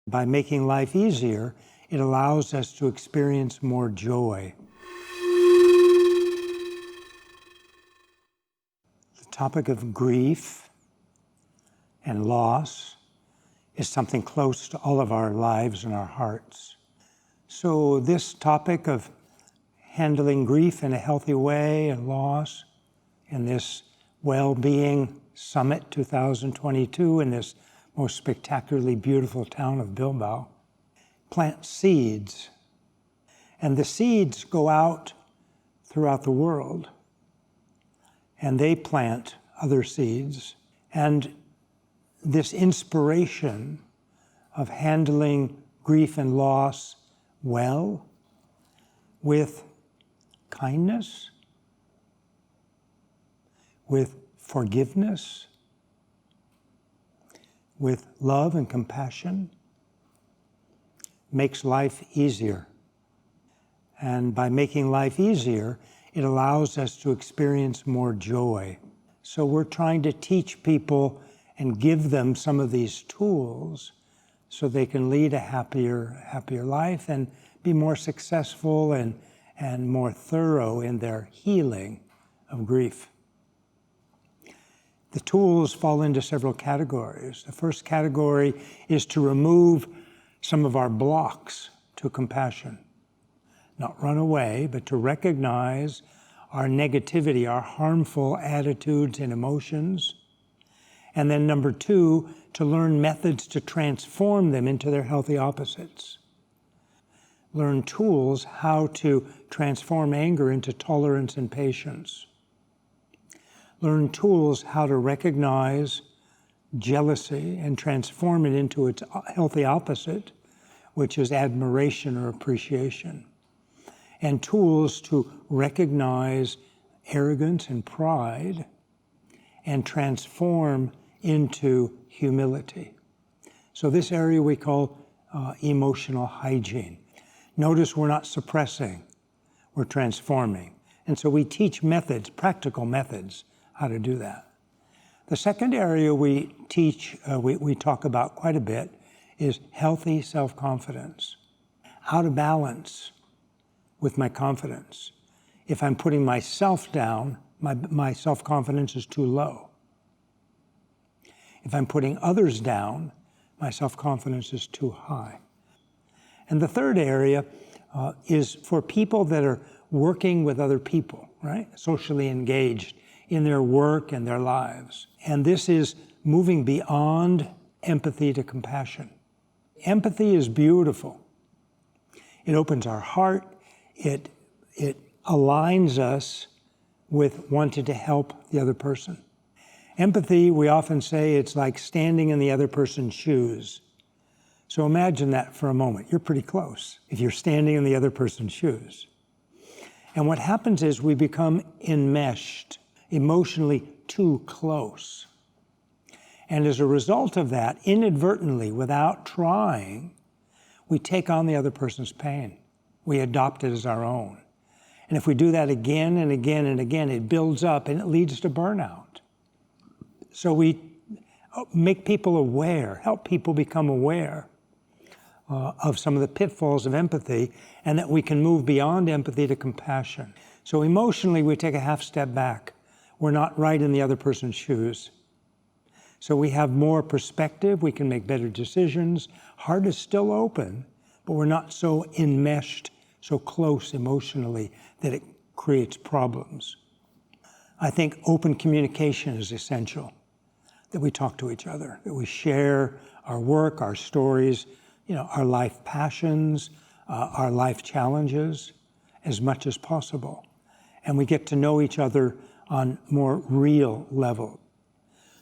By making life easier, it allows us to experience more joy. The topic of grief and loss is something close to all of our lives and our hearts. So this topic of handling grief in a healthy way and loss in this Wellbeing Summit 2022 in this most spectacularly beautiful town of Bilbao, plant seeds. And the seeds go out throughout the world, and they plant other seeds. And this inspiration of handling grief and loss well, with kindness, with forgiveness, with love and compassion, makes life easier. And by making life easier, it allows us to experience more joy. So we're trying to teach people and give them some of these tools so they can lead a happier life and be more successful and more thorough in their healing of grief. The tools fall into several categories. The first category is to remove some of our blocks to compassion. Not run away, but to recognize our negativity, our harmful attitudes and emotions. And then number two, to learn methods to transform them into their healthy opposites. Learn tools how to transform anger into tolerance and patience. Learn tools how to recognize jealousy and transform it into its healthy opposite, which is admiration or appreciation. And tools to recognize arrogance and pride and transform into humility. So this area we call emotional hygiene. Notice we're not suppressing, we're transforming. And so we teach methods, practical methods, how to do that. The second area we teach, we talk about quite a bit, is healthy self-confidence. How to balance with my confidence. If I'm putting myself down, my self-confidence is too low. If I'm putting others down, my self-confidence is too high. And the third area is for people that are working with other people, right? Socially engaged in their work and their lives. And this is moving beyond empathy to compassion. Empathy is beautiful. It opens our heart. It aligns us with wanting to help the other person. Empathy, we often say, it's like standing in the other person's shoes. So imagine that for a moment. You're pretty close if you're standing in the other person's shoes. And what happens is we become enmeshed, emotionally too close. And as a result of that, inadvertently, without trying, we take on the other person's pain. We adopt it as our own. And if we do that again and again and again, it builds up and it leads to burnout. So we make people aware, help people become aware of some of the pitfalls of empathy, and that we can move beyond empathy to compassion. So emotionally, we take a half step back. We're not right in the other person's shoes. So we have more perspective, we can make better decisions. Heart is still open, but we're not so enmeshed, so close emotionally that it creates problems. I think open communication is essential, that we talk to each other, that we share our work, our stories, our life passions, our life challenges as much as possible. And we get to know each other on more real level.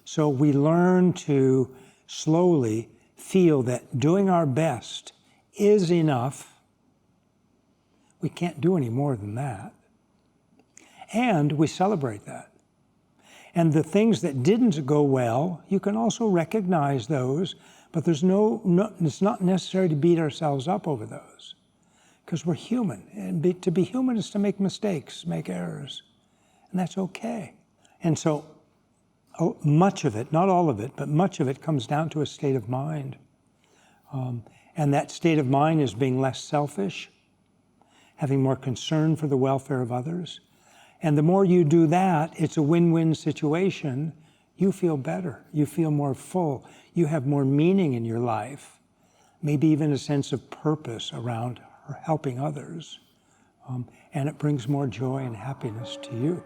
So we learn to slowly feel that doing our best is enough. We can't do any more than that. And we celebrate that. And the things that didn't go well, you can also recognize those, but it's not necessary to beat ourselves up over those, because we're human. And to be human is to make mistakes, make errors, and that's okay. And so much of it, not all of it, but much of it comes down to a state of mind. And that state of mind is being less selfish, having more concern for the welfare of others. And the more you do that, it's a win-win situation. You feel better. You feel more full. You have more meaning in your life, maybe even a sense of purpose around helping others. And it brings more joy and happiness to you.